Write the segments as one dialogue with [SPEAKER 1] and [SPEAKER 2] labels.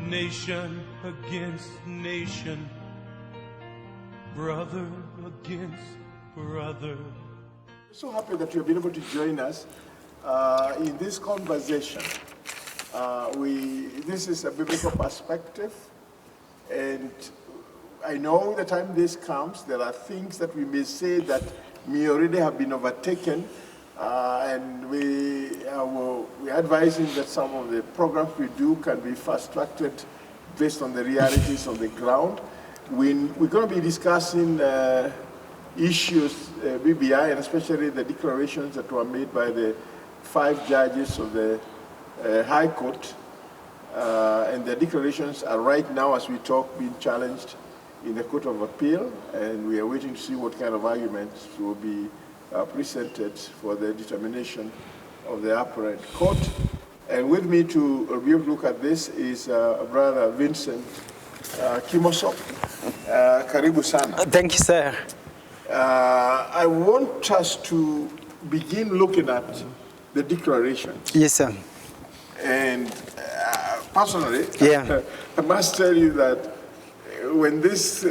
[SPEAKER 1] Nation against nation, brother against brother.
[SPEAKER 2] So happy that you've been able to join us in this conversation. This is a biblical perspective, and I know the time this comes, there are things that we may say that may already have been overtaken, and we are advising that some of the programs we do can be fast-tracked based on the realities on the ground. We're going to be discussing issues, BBI, and especially the declarations that were made by the 5 judges of the High Court. And the declarations are right now, as we talk, being challenged in the Court of Appeal, and we are waiting to see what kind of arguments will be presented for the determination of the appellate court. And with me to be able to look at this is Brother Vincent Kimoso. Karibu sana.
[SPEAKER 3] Thank you, sir.
[SPEAKER 2] I want us to begin looking at the declarations.
[SPEAKER 3] Yes, sir.
[SPEAKER 2] And personally,
[SPEAKER 3] yeah.
[SPEAKER 2] I must tell you that when these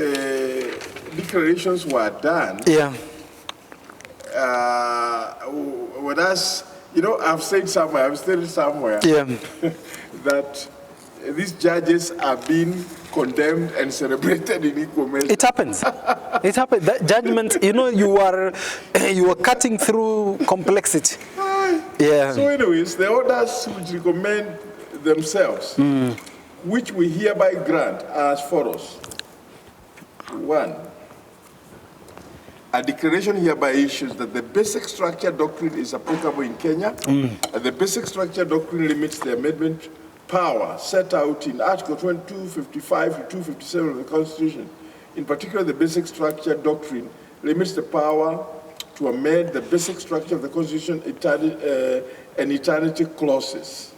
[SPEAKER 2] declarations were done,
[SPEAKER 3] yeah.
[SPEAKER 2] With us, you know, I've stated somewhere
[SPEAKER 3] yeah.
[SPEAKER 2] that these judges are being condemned and celebrated in equal measure.
[SPEAKER 3] It happens. It happens. That judgment, you know, you are cutting through complexity. Yeah.
[SPEAKER 2] So anyways, the orders which recommend themselves, which we hereby grant are as follows. 1, a declaration hereby issues that the basic structure doctrine is applicable in Kenya, and the basic structure doctrine limits the amendment power set out in Article 255 to 257 of the Constitution. In particular, the basic structure doctrine limits the power to amend the basic structure of the Constitution and eternity clauses.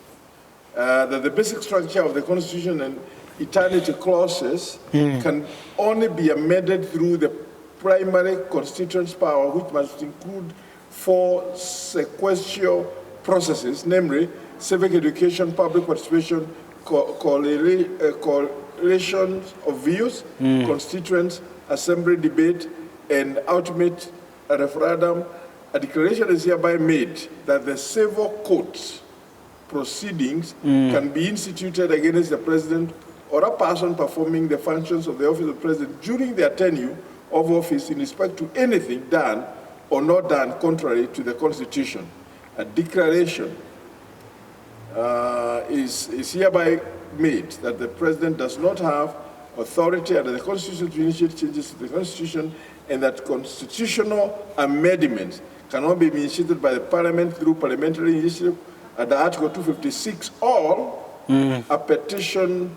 [SPEAKER 2] That the basic structure of the Constitution and eternity clauses can only be amended through the primary constituents power, which must include 4 sequential processes, namely civic education, public participation, coalitions of views, constituents, assembly debate, and ultimate referendum. A declaration is hereby made that the civil court proceedings can be instituted against the president or a person performing the functions of the office of president during their tenure of office in respect to anything done or not done contrary to the Constitution. A declaration is hereby made that the president does not have authority under the Constitution to initiate changes to the Constitution, and that constitutional amendments cannot be initiated by the Parliament through parliamentary initiative under Article 256 or a petition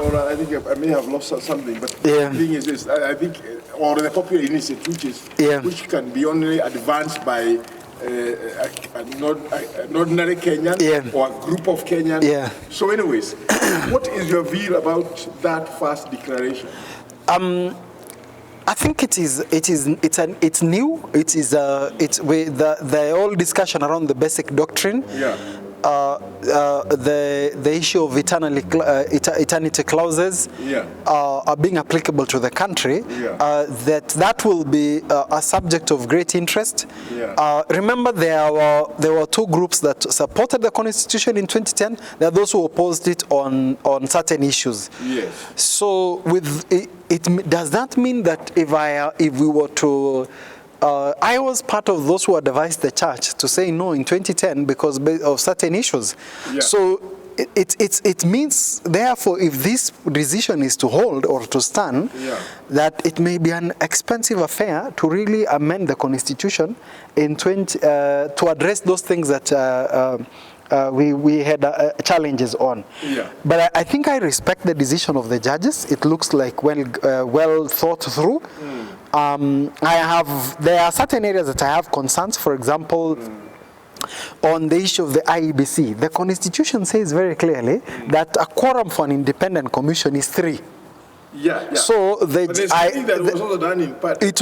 [SPEAKER 2] or I think I may have lost something, but the thing is this, I think, or the popular initiative, which can be only advanced by an ordinary Kenyan or a group of Kenyans. So anyways, what is your view about that first declaration?
[SPEAKER 3] I think it's new. The whole discussion around the basic doctrine. The issue of eternity clauses are being applicable to the country. That will be a subject of great interest. Remember, there were 2 groups that supported the Constitution in 2010. There are those who opposed it on certain issues. So does that mean that if we were to I was part of those who advised the church to say no in 2010 because of certain issues. So it means, therefore, if this decision is to hold or to stand, that it may be an expensive affair to really amend the Constitution in to address those things that we had challenges on. But I think I respect the decision of the judges. It looks like well thought through. There are certain areas that I have concerns. For example, on the issue of the IEBC, the Constitution says very clearly that a quorum for an independent commission is 3.
[SPEAKER 2] Yeah.
[SPEAKER 3] So
[SPEAKER 2] but there's something that was also done in part.
[SPEAKER 3] It's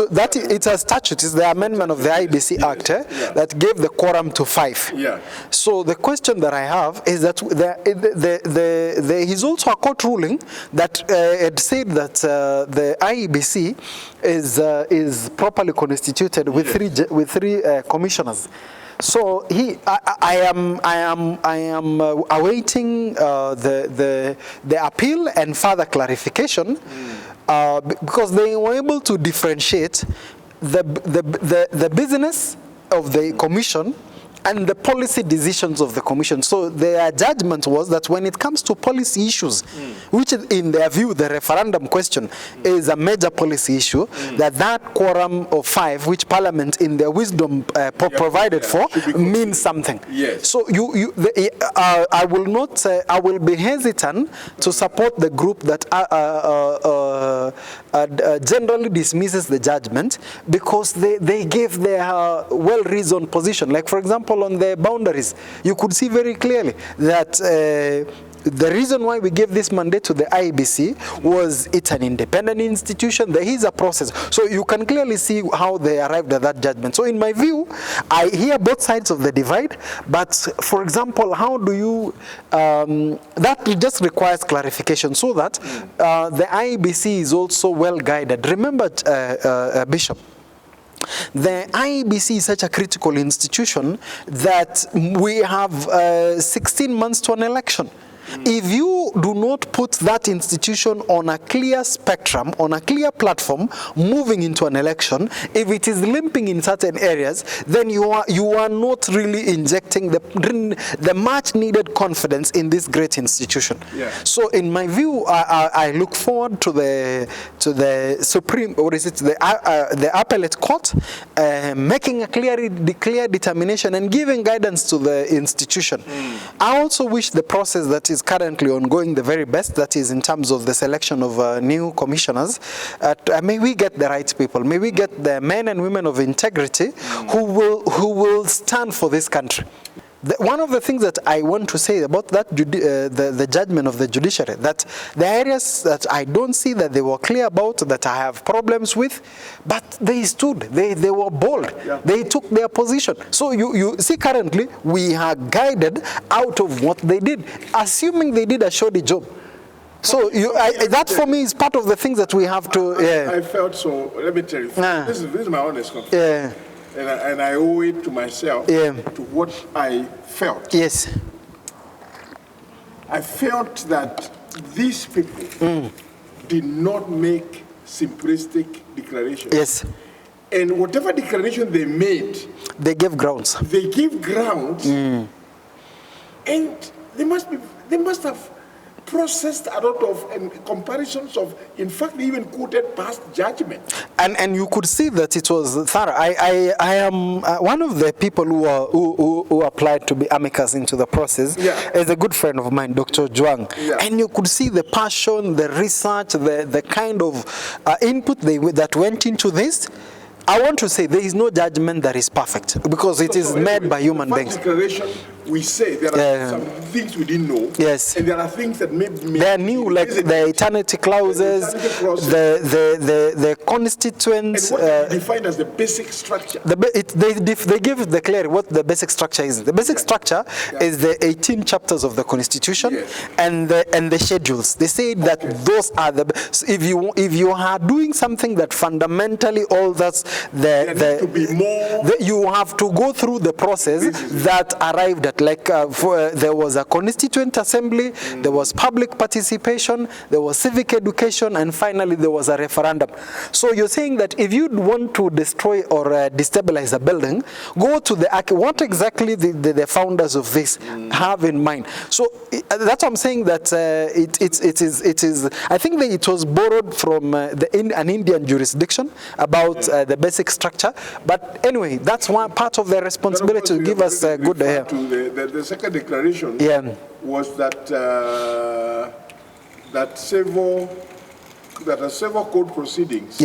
[SPEAKER 3] a statute. It's the amendment of the IBC Act that gave the quorum to 5.
[SPEAKER 2] Yeah.
[SPEAKER 3] So the question that I have is that there is also a court ruling that had said that the IEBC is properly constituted with three commissioners. So I am awaiting the appeal and further clarification because they were able to differentiate the business of the commission and the policy decisions of the commission. So their judgment was that when it comes to policy issues, which in their view, the referendum question is a major policy issue, that quorum of 5, which Parliament in their wisdom provided for, means something.
[SPEAKER 2] Yes.
[SPEAKER 3] So I will be hesitant to support the group that generally dismisses the judgment because they gave their well-reasoned position. Like, for example, on the boundaries, you could see very clearly that the reason why we gave this mandate to the IEBC was it's an independent institution. There is a process. So you can clearly see how they arrived at that judgment. So in my view, I hear both sides of the divide. But for example, how do you, that just requires clarification so that the IEBC is also well guided. Remember, Bishop, the IEBC is such a critical institution that we have 16 months to an election. If you do not put that institution on a clear spectrum, on a clear platform, moving into an election, if it is limping in certain areas, then you are not really injecting the much needed confidence in this great institution.
[SPEAKER 2] Yeah.
[SPEAKER 3] So in my view, I look forward to the Supreme, or is it the Appellate Court, making a clear determination and giving guidance to the institution. I also wish the process that is currently ongoing the very best, that is in terms of the selection of new commissioners. May we get the right people, may we get the men and women of integrity who will stand for this country. One of the things that I want to say about that the judgment of the judiciary, that the areas that I don't see that they were clear about, that I have problems with, but they stood, they were bold, they took their position. So you see currently we are guided out of what they did, assuming they did a shoddy job. So that for me is part of the things that we have to.
[SPEAKER 2] I felt so. Let me tell you, this is my honest confession. And I owe it to myself, to what I felt.
[SPEAKER 3] Yes.
[SPEAKER 2] I felt that these people did not make simplistic declarations.
[SPEAKER 3] Yes.
[SPEAKER 2] And whatever declaration they made,
[SPEAKER 3] they gave grounds.
[SPEAKER 2] They give grounds, and they must have processed a lot of comparisons of, in fact, they even quoted past judgment.
[SPEAKER 3] And you could see that it was thorough. I am one of the people who applied to be amicus into the process. Is a good friend of mine, Dr. Juang. And you could see the passion, the research, the kind of input that went into this. I want to say there is no judgment that is perfect because it is made by human beings.
[SPEAKER 2] Declaration, we say there are some things we didn't know.
[SPEAKER 3] Yes.
[SPEAKER 2] And there are things that maybe
[SPEAKER 3] they are new, like the eternity clauses, the constituents.
[SPEAKER 2] And what they define as the basic structure.
[SPEAKER 3] They declare what the basic structure is. The basic structure is the 18 chapters of the Constitution and the schedules. They say that those are the. So if you are doing something that fundamentally alters you have to go through the process that arrived at, like there was a constituent assembly, there was public participation, there was civic education, and finally there was a referendum. So you're saying that if you want to destroy or destabilize a building, go to what exactly the founders of this have in mind. So that's what I'm saying, that it is I think that it was borrowed from an Indian jurisdiction about the basic structure, but anyway, that's one part of the responsibility to give us a good.
[SPEAKER 2] The second declaration was that several court proceedings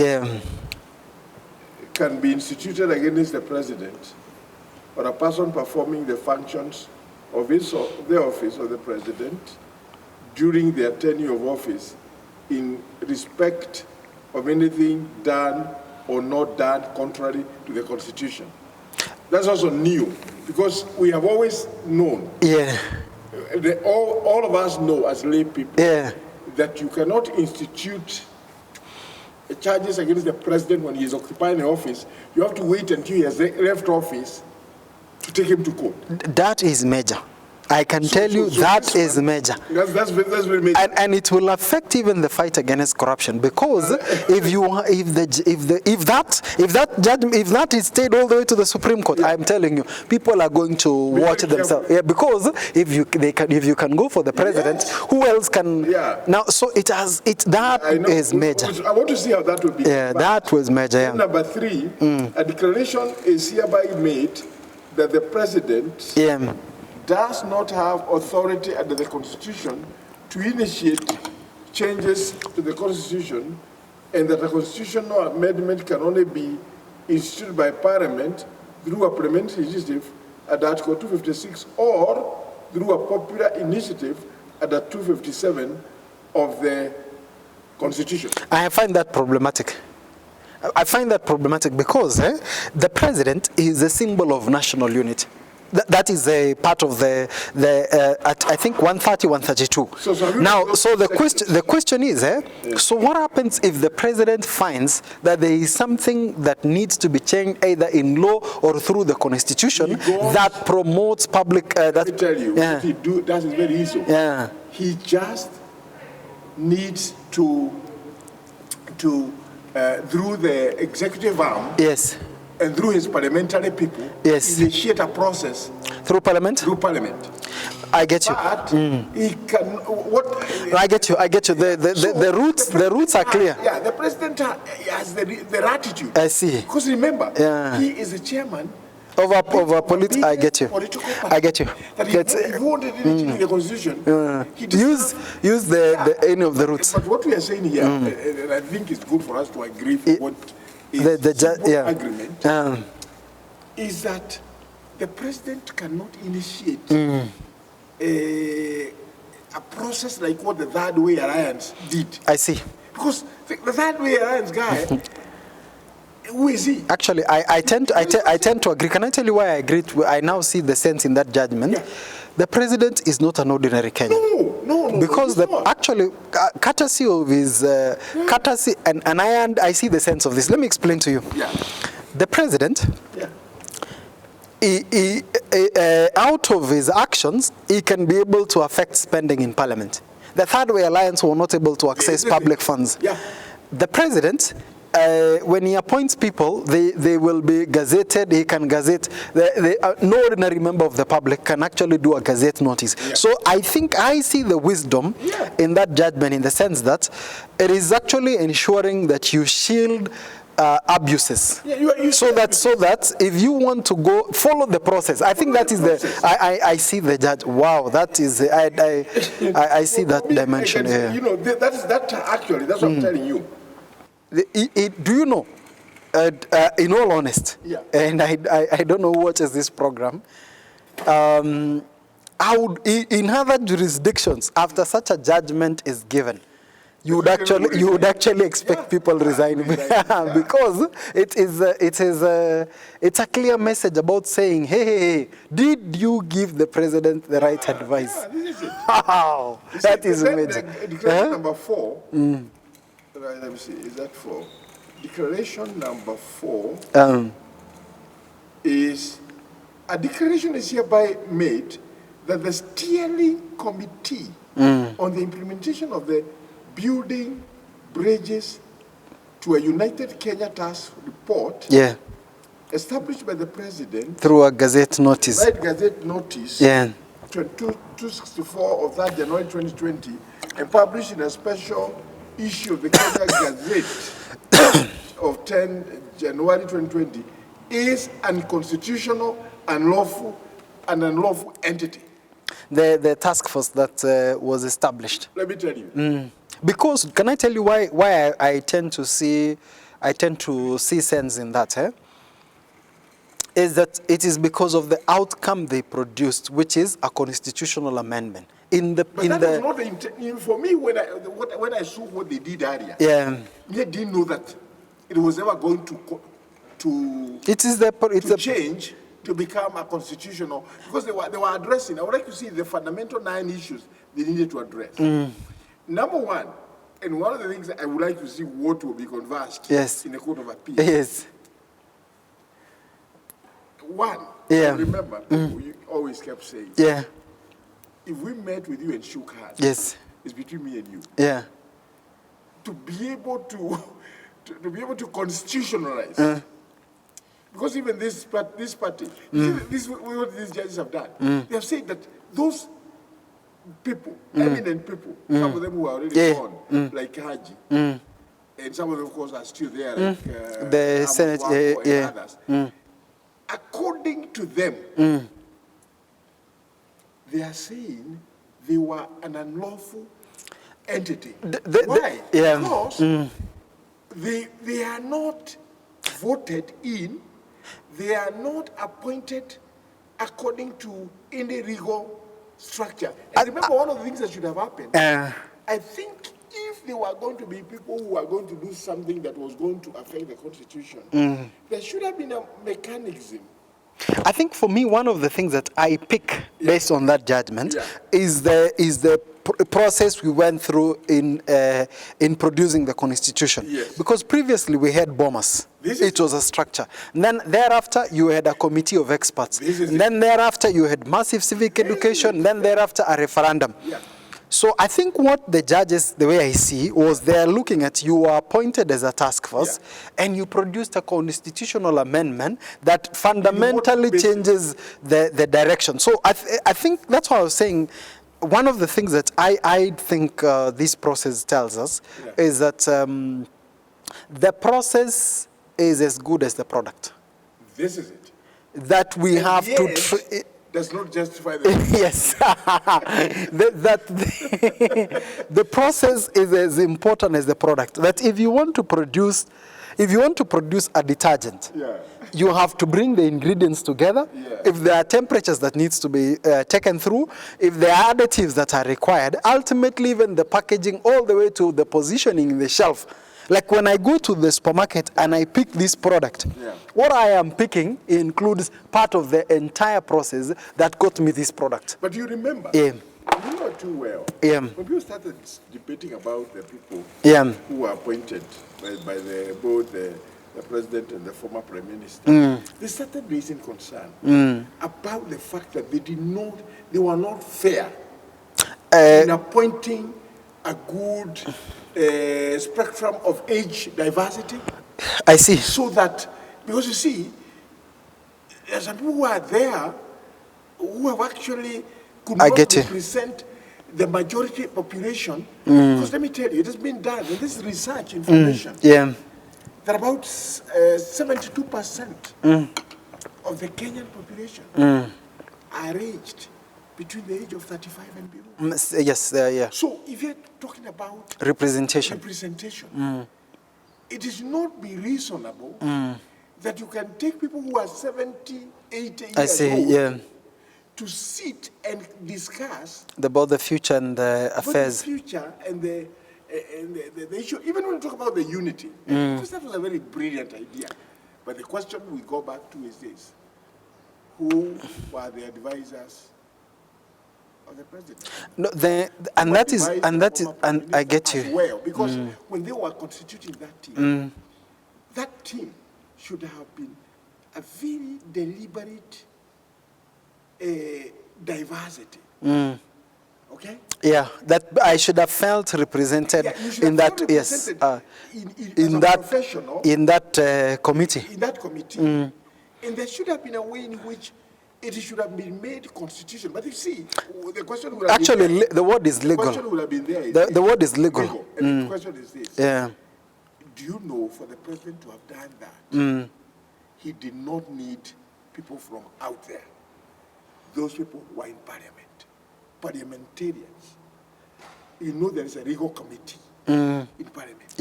[SPEAKER 2] can be instituted against the president or a person performing the functions of the office of the president during their tenure of office in respect of anything done or not done contrary to the Constitution. That's also new, because we have always known, all of us know as lay people, that you cannot institute charges against the president when he is occupying the office. You have to wait until he has left office to take him to court.
[SPEAKER 3] That is major. I can tell you that is major.
[SPEAKER 2] That's very major.
[SPEAKER 3] And it will affect even the fight against corruption, because if that is stayed all the way to the Supreme Court, I'm telling you, people are going to watch themselves. Yeah, because if you can go for the president, who else can? Now, so that is major.
[SPEAKER 2] I want to see how that will be.
[SPEAKER 3] Yeah, that was major. Yeah.
[SPEAKER 2] Number 3, a declaration is hereby made that the president does not have authority under the Constitution to initiate changes to the Constitution, and that a constitutional amendment can only be instituted by Parliament through a parliamentary initiative at Article 256 or through a popular initiative at 257 of the Constitution.
[SPEAKER 3] I find that problematic. I find that problematic because the president is a symbol of national unity. That is a part of the I think 130, 132. So the question is, so what happens if the president finds that there is something that needs to be changed either in law or through the Constitution that promotes public?
[SPEAKER 2] Let me tell you, what he do, that is very easy. He just needs to through the executive arm. And through his parliamentary people, initiate a process.
[SPEAKER 3] Through Parliament?
[SPEAKER 2] Through Parliament.
[SPEAKER 3] I get you.
[SPEAKER 2] But he can,
[SPEAKER 3] I get you. The roots are clear.
[SPEAKER 2] Yeah, the president has the attitude.
[SPEAKER 3] I see.
[SPEAKER 2] Because remember, he is the chairman
[SPEAKER 3] of a I get you. I get you.
[SPEAKER 2] That he voted in the Constitution.
[SPEAKER 3] Use the any of the roots.
[SPEAKER 2] But what we are saying here, and I think it's good for us to agree for what the agreement is that the president cannot initiate a process like what the Third Way Alliance did.
[SPEAKER 3] I see.
[SPEAKER 2] Because the Third Way Alliance guy, who is he?
[SPEAKER 3] Actually, I tend to agree. Can I tell you why I agree? I now see the sense in that judgment. The president is not an ordinary Kenyan.
[SPEAKER 2] No.
[SPEAKER 3] Because actually, courtesy of his courtesy, and I see the sense of this. Let me explain to you. The president, out of his actions, he can be able to affect spending in Parliament. The Third Way Alliance were not able to access public funds. The president, when he appoints people, they will be gazetted. He can gazette. No ordinary member of the public can actually do a gazette notice. So I think I see the wisdom in that judgment, in the sense that it is actually ensuring that you shield abuses, so that if you want to go follow the process, I think that is I see the judge. Wow, that is I see that dimension here.
[SPEAKER 2] You know, that's what I'm telling you.
[SPEAKER 3] Do you know, in all honesty, and I don't know who watches this program, in other jurisdictions, after such a judgment is given, you would actually expect people resigning because it's a clear message about saying, hey, did you give the president the right advice? Wow, that is major.
[SPEAKER 2] Declaration number 4. Right, let me see. Is that 4? Declaration number 4 is a declaration is hereby made that the steering committee on the implementation of the Building Bridges to a United Kenya Task Report established by the president
[SPEAKER 3] through a gazette notice.
[SPEAKER 2] Right, gazette notice 264 of that January 2020 and published in a special issue of the Kenya Gazette of 10 January 2020 is unconstitutional, unlawful, an unlawful entity.
[SPEAKER 3] The task force that was established.
[SPEAKER 2] Let me tell you.
[SPEAKER 3] Because can I tell you why I tend to see sense in that? Is that it is because of the outcome they produced, which is a constitutional amendment. in the
[SPEAKER 2] But
[SPEAKER 3] in
[SPEAKER 2] that
[SPEAKER 3] the
[SPEAKER 2] was not the intent. For me, when I saw what they did earlier,
[SPEAKER 3] yeah.
[SPEAKER 2] they didn't know that it was ever going to
[SPEAKER 3] It is the
[SPEAKER 2] change to become a constitutional, because they were addressing. I would like to see the fundamental 9 issues they needed to address. Number one, and one of the things I would like to see what will be conversed
[SPEAKER 3] yes
[SPEAKER 2] in the Court of Appeal.
[SPEAKER 3] yes
[SPEAKER 2] One,
[SPEAKER 3] yeah.
[SPEAKER 2] I remember people you always kept saying,
[SPEAKER 3] yeah
[SPEAKER 2] if we met with you and shook hands,
[SPEAKER 3] yes
[SPEAKER 2] it's between me and you.
[SPEAKER 3] yeah
[SPEAKER 2] To be able to constitutionalize. Because even this party, this is what these judges have done. They have said that those people, eminent people, some of them who are already gone, like Haji, and some of them, of course, are still there, like
[SPEAKER 3] the
[SPEAKER 2] Amos
[SPEAKER 3] Senate,
[SPEAKER 2] Wako
[SPEAKER 3] yeah.
[SPEAKER 2] and others. According to them, they are saying they were an unlawful entity. Why?
[SPEAKER 3] yeah.
[SPEAKER 2] Because they are not voted in, they are not appointed according to any legal structure. And remember, one of the things that should have happened, I think if there were going to be people who are going to do something that was going to affect the Constitution, there should have been a mechanism.
[SPEAKER 3] I think for me, one of the things that I pick based on that judgment is the process we went through in producing the Constitution.
[SPEAKER 2] Yes.
[SPEAKER 3] Because previously we had bombers. It was a structure. And then thereafter you had a committee of experts. And then thereafter you had massive civic education. Then thereafter a referendum.
[SPEAKER 2] Yeah.
[SPEAKER 3] So I think what the judges, the way I see, was they're looking at you were appointed as a task force and you produced a constitutional amendment that fundamentally changes the direction. So I think that's what I was saying. One of the things that I think this process tells us is that the process is as good as the product.
[SPEAKER 2] This is it.
[SPEAKER 3] That we
[SPEAKER 2] And
[SPEAKER 3] have
[SPEAKER 2] yet,
[SPEAKER 3] to...
[SPEAKER 2] does not justify the
[SPEAKER 3] Yes, the process is as important as the product. That if you want to produce a detergent, you have to bring the ingredients together. If there are temperatures that needs to be taken through, if there are additives that are required, ultimately even the packaging all the way to the positioning in the shelf. Like when I go to the supermarket and I pick this product, what I am picking includes part of the entire process that got me this product.
[SPEAKER 2] But you remember, you know too well, when people started debating about the people who were appointed by both the president and the former prime minister, they started raising concern about the fact that they were not fair in appointing a good spectrum of age diversity.
[SPEAKER 3] I see.
[SPEAKER 2] So that, because you see, there are some people who are there who have actually could not represent the majority population. Because let me tell you, it has been done, and this is research information, that about 72% of the Kenyan population are aged between the age of 35 and below.
[SPEAKER 3] Yes, yeah.
[SPEAKER 2] So if you're talking about
[SPEAKER 3] representation,
[SPEAKER 2] it is not be reasonable that you can take people who are 70, 80 years old to sit and discuss
[SPEAKER 3] about the future and the affairs.
[SPEAKER 2] The future and the issue. Even when we talk about the unity, because that was a very brilliant idea. But the question we go back to is this: who were the advisors of the president?
[SPEAKER 3] No, and I get you.
[SPEAKER 2] Well, because when they were constituting that team should have been a very deliberate diversity. Okay?
[SPEAKER 3] Yeah, that I should have felt represented in that, in that committee.
[SPEAKER 2] In that committee. And there should have been a way in which it should have been made constitution. But you see, the question would have been there.
[SPEAKER 3] The word is legal.
[SPEAKER 2] The question would have been there.
[SPEAKER 3] The word is legal.
[SPEAKER 2] And the question is this. Do you know, for the president to have done that, he did not need people from out there. Those people were in parliament. Parliamentarians. You know there is a legal committee in parliament.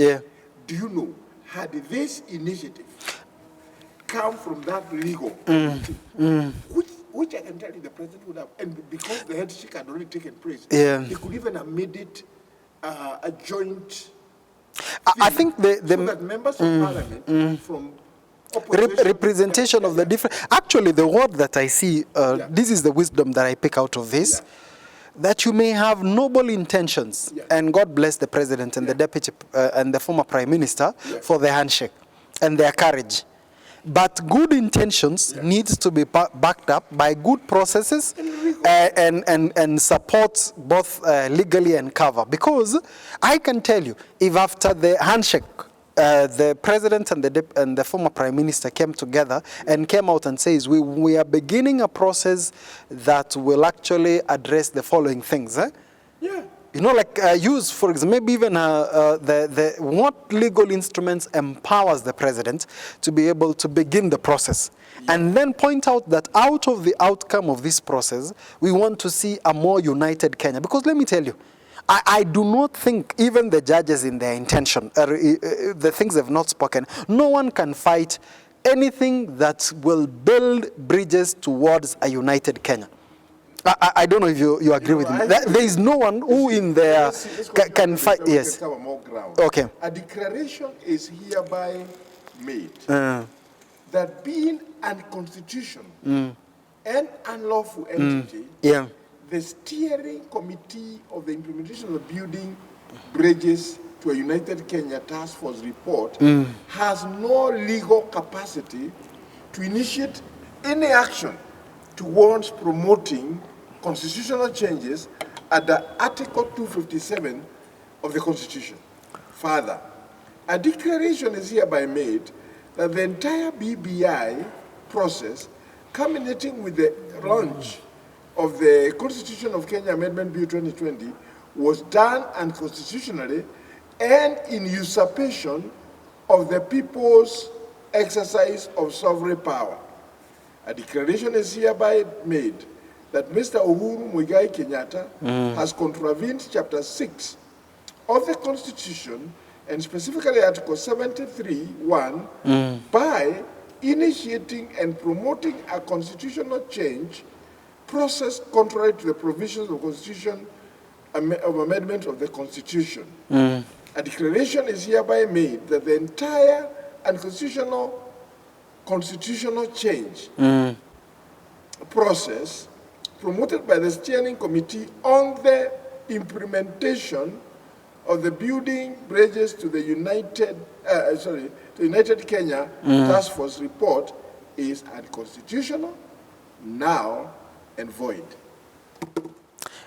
[SPEAKER 2] Do you know, had this initiative come from that legal committee, which which I can tell you the president would have, and because the handshake had already taken place,
[SPEAKER 3] Yeah.
[SPEAKER 2] he could even have made it a joint.
[SPEAKER 3] I think
[SPEAKER 2] so that members of parliament from opposition
[SPEAKER 3] representation of the different. Actually, the word that I see, this is the wisdom that I pick out of this. That you may have noble intentions, and God bless the president and the deputy and the former prime minister for their handshake and their courage. But good intentions needs to be backed up by good processes and support both legally and cover. Because I can tell you, if after the handshake, the president and the former prime minister came together and came out and says, we are beginning a process that will actually address the following things.
[SPEAKER 2] Yeah.
[SPEAKER 3] You know, like use, for example, maybe even what legal instruments empowers the president to be able to begin the process. And then point out that out of the outcome of this process, we want to see a more united Kenya. Because let me tell you, I do not think even the judges in their intention, the things they've not spoken, no one can fight anything that will build bridges towards a united Kenya. I don't know if you agree with me. There is no one who in there can fight. Yes.
[SPEAKER 2] Cover more ground.
[SPEAKER 3] Okay.
[SPEAKER 2] A declaration is hereby made that being unconstitutional and unlawful entity, the steering committee of the implementation of the Building Bridges to a United Kenya Task Force report has no legal capacity to initiate any action towards promoting constitutional changes under Article 257 of the Constitution. Further, a declaration is hereby made that the entire BBI process, culminating with the launch of the Constitution of Kenya Amendment Bill 2020, was done unconstitutionally and in usurpation of the people's exercise of sovereign power. A declaration is hereby made that Mr. Uhuru Muigai Kenyatta has contravened Chapter 6 of the Constitution, and specifically Article 73(1), by initiating and promoting a constitutional change process contrary to the provisions of Constitution of Amendment of the Constitution. A declaration is hereby made that the entire unconstitutional constitutional change process promoted by the steering committee on the implementation of the Building Bridges to the United Kenya Task Force report is unconstitutional, now, and void.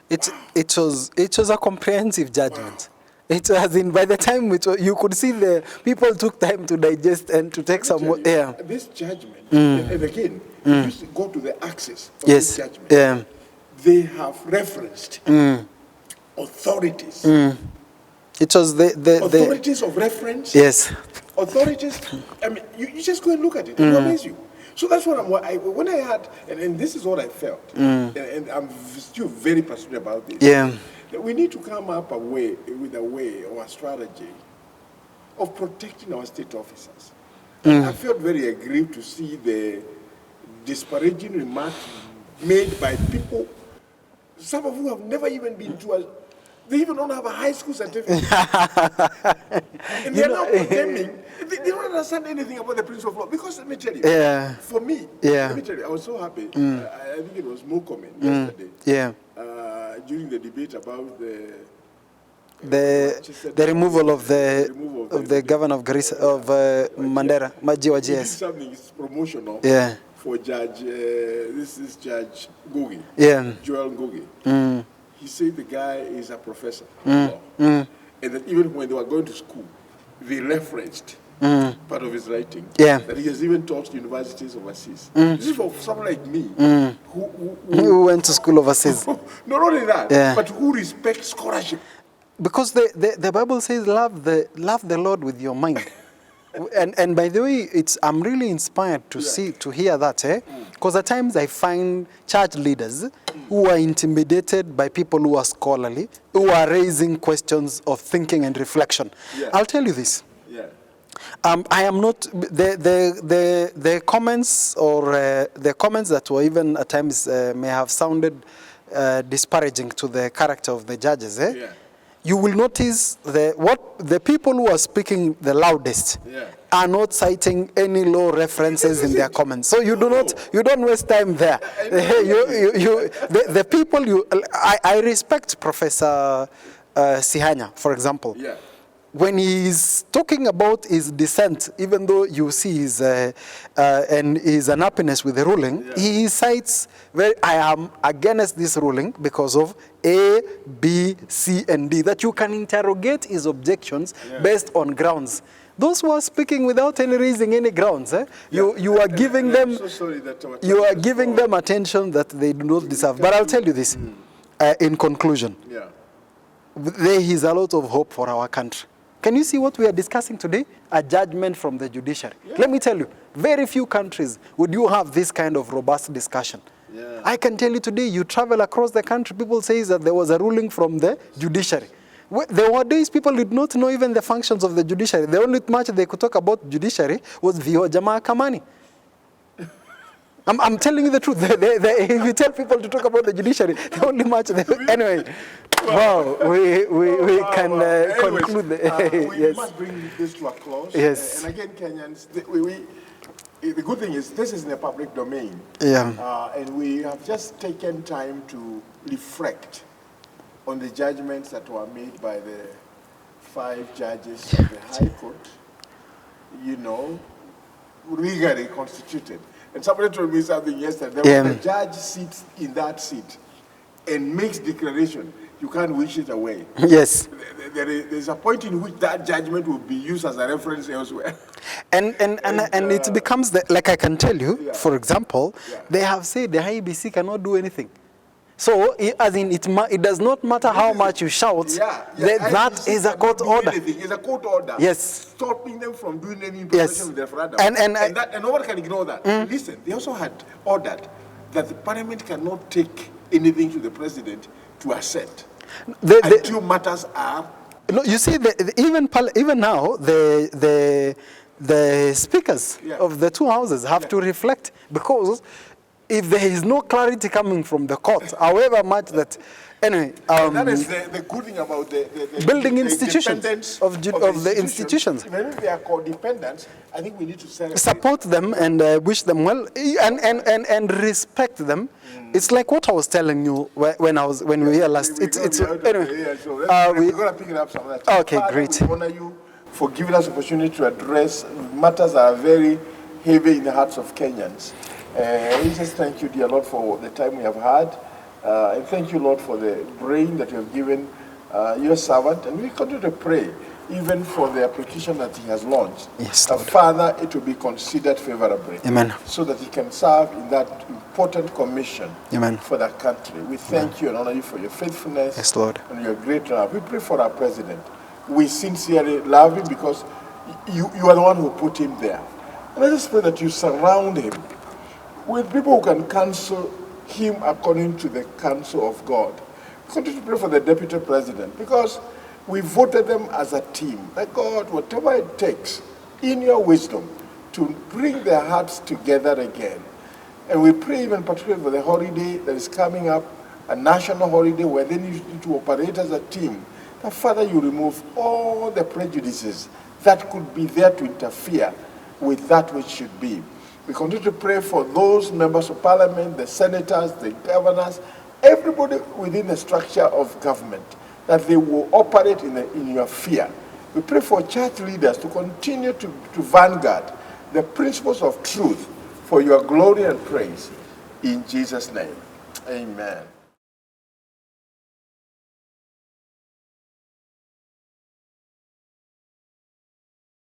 [SPEAKER 3] It was a comprehensive judgment. It was by the time you could see the people took time to digest and to take some more.
[SPEAKER 2] This judgment, and again, if you go to the axis of this judgment, they have referenced authorities.
[SPEAKER 3] It was the
[SPEAKER 2] authorities of reference.
[SPEAKER 3] Yes.
[SPEAKER 2] Authorities. I mean, you just go and look at it. It will amaze you. So that's what when I had, and this is what I felt, and I'm still very passionate about this.
[SPEAKER 3] Yeah.
[SPEAKER 2] That we need to come up with a way or a strategy of protecting our state officers. I felt very aggrieved to see the disparaging remarks made by people, some of who have never even been to a, they even don't have a high school certificate. And they're now condemning. They don't understand anything about the principle of law. Because let me tell you, for me, let me tell you, I was so happy. I think it was Mokomen yesterday. During the debate about
[SPEAKER 3] the removal of the governor of Garissa, of Mandera, Majiwa GS.
[SPEAKER 2] Did something is promotional for Judge, this is Judge Ngugi, Joel Ngugi. He said the guy is a professor of law. And that even when they were going to school, they referenced part of his writing, that he has even taught universities overseas. This is for someone like me,
[SPEAKER 3] who went to school overseas.
[SPEAKER 2] Not only that, but who respects scholarship.
[SPEAKER 3] Because the Bible says, love the Lord with your mind. And by the way, I'm really inspired to hear that, because at times I find church leaders who are intimidated by people who are scholarly, who are raising questions of thinking and reflection. I'll tell you this. I am not the comments or the comments that were even at times may have sounded disparaging to the character of the judges.
[SPEAKER 2] Yeah.
[SPEAKER 3] You will notice the people who are speaking the loudest are not citing any law references in their comments. So you don't waste time there. The people I respect Professor Sihanya, for example.
[SPEAKER 2] Yeah.
[SPEAKER 3] When he's talking about his dissent, even though you see his and his unhappiness with the ruling, he cites, I am against this ruling because of A, B, C, and D, that you can interrogate his objections based on grounds. Those who are speaking without any raising any grounds, you are giving them, them attention that they do not deserve. But I'll tell you this, in conclusion, there is a lot of hope for our country. Can you see what we are discussing today? A judgment from the judiciary. Let me tell you, very few countries would you have this kind of robust discussion. I can tell you today, you travel across the country, people say that there was a ruling from the judiciary. There were days people did not know even the functions of the judiciary. The only much they could talk about judiciary was Vioja Mahakamani. I'm telling you the truth. If you tell people to talk about the judiciary, the only much anyway. Wow, we can conclude.
[SPEAKER 2] We must bring this to a close.
[SPEAKER 3] Yes.
[SPEAKER 2] And again, Kenyans, the good thing is this is in the public domain.
[SPEAKER 3] Yeah.
[SPEAKER 2] And we have just taken time to reflect on the judgments that were made by the 5 judges of the High Court, legally constituted. And somebody told me something yesterday. When the judge sits in that seat and makes declaration, you can't wish it away.
[SPEAKER 3] Yes.
[SPEAKER 2] There's a point in which that judgment will be used as a reference elsewhere.
[SPEAKER 3] And it becomes, like I can tell you, for example, they have said the IEBC cannot do anything. So, it does not matter how much you shout, that is a court order.
[SPEAKER 2] It's a court order.
[SPEAKER 3] Yes.
[SPEAKER 2] Stopping them from doing any implementation with the referendum. And no one can ignore that. Listen, they also had ordered that the parliament cannot take anything to the president to assent until matters are...
[SPEAKER 3] No, you see, even now, the speakers of the 2 houses have to reflect, because if there is no clarity coming from the court, however much that, anyway,
[SPEAKER 2] that is the good thing about the
[SPEAKER 3] building institutions of the institutions.
[SPEAKER 2] Even if they are codependent, I think we need to
[SPEAKER 3] support them and wish them well and respect them. It's like what I was telling you when we were here last.
[SPEAKER 2] Anyway, we're going to pick it up some other time.
[SPEAKER 3] Okay, great.
[SPEAKER 2] We honor you for giving us the opportunity to address matters that are very heavy in the hearts of Kenyans. We just thank you, dear Lord, for the time we have had. And thank you, Lord, for the brain that you have given your servant. And we continue to pray, even for the application that he has launched.
[SPEAKER 3] Yes, Lord.
[SPEAKER 2] Father, it will be considered favorably.
[SPEAKER 3] Amen.
[SPEAKER 2] So that he can serve in that important commission.
[SPEAKER 3] Amen.
[SPEAKER 2] For that country. We thank you and honor you for your faithfulness.
[SPEAKER 3] Yes, Lord.
[SPEAKER 2] And your great love. We pray for our president. We sincerely love him because you are the one who put him there. And I just pray that you surround him with people who can counsel him according to the counsel of God. Continue to pray for the deputy president, because we voted them as a team. That God, whatever it takes, in your wisdom, to bring their hearts together again. And we pray even particularly for the holiday that is coming up, a national holiday where they need to operate as a team. That Father, you remove all the prejudices that could be there to interfere with that which should be. We continue to pray for those members of parliament, the senators, the governors, everybody within the structure of government, that they will operate in your fear. We pray for church leaders to continue to vanguard the principles of truth for your glory and praise. In Jesus' name, amen.